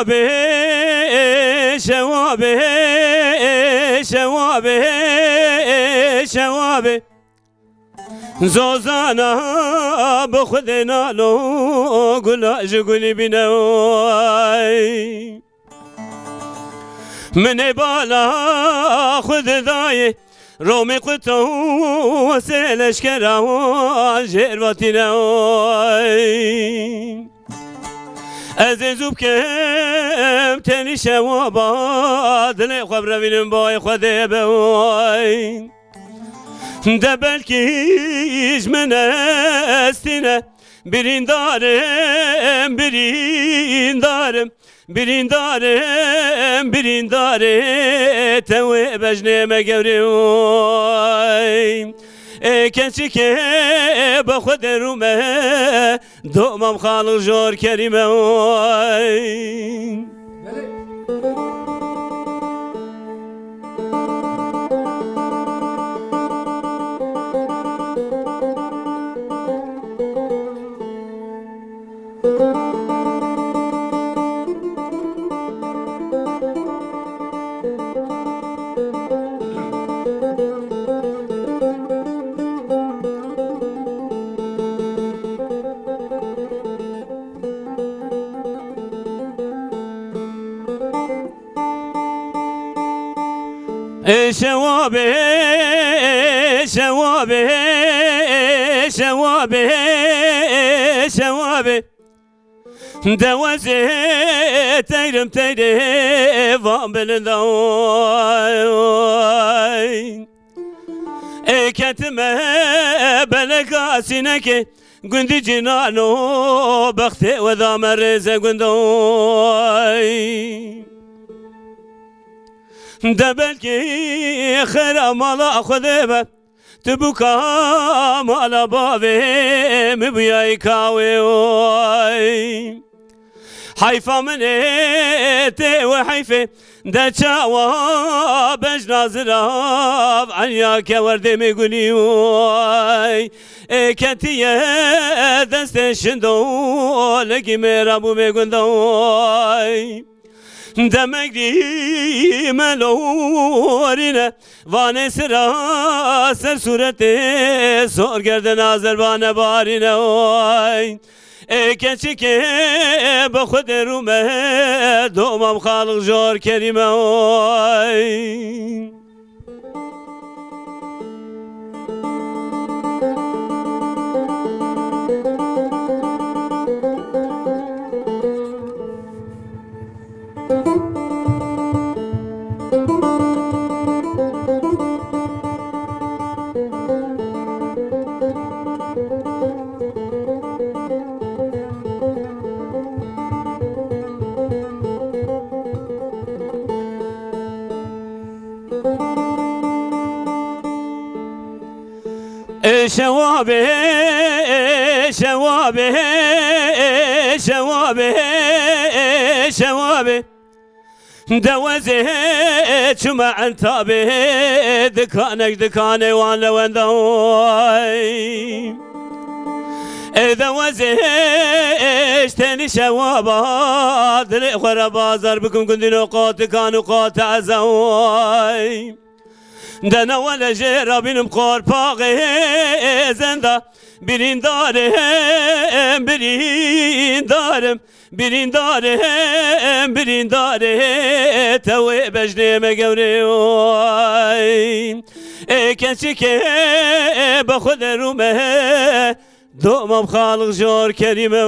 شوابه شوابه شوابه شوابه زوزانا بخذنا لو قلا جقولي بنواي من بالا خذ ذاي رومي قطو وسيلش كراو جيرواتي نواي عزیزو بکم تنی شوابا دل خبر بینم بای خدا بوای دبلکیش من استینه برین دارم برین دارم برین دارم برین داره توی بجنه مگوری کسی که با خود رومه دومم خالق جور کریمه شوابه شوابه شوابه شوابه دوازه تيرم تيري وام بلداي كتمه بلقاسينك قندي جنانو بختي وذا مرزه قندوي دبلكي خير مالا خذبه تبوكا مالا بابي مبياي كاوي حيفا من ايتي وحيفي دچاوا بجنا زراف عنياك وردي ميقولي واي كتيه دست شندو لقي ميرابو ميقندوي demek di melorine vane sıra ser sureti sor gerden Azerbaycan barine oy keçi ke be xud rume domam xalq jor kerime oy شوابه شوابه شوابه شوابه دوازه شما انتابه دكانك دكاني وانا وندوي دوازه اشتني شوابه دلي خورا بازار بكم كنت نقاط كانوا قاطع زوي دنا ولا جرا بينم قار باقي زنده برين دارم برين دارم برين دارم برين داره توي بجني مقوري كنشي كي بخد رومه دوما بخالق جور كريمه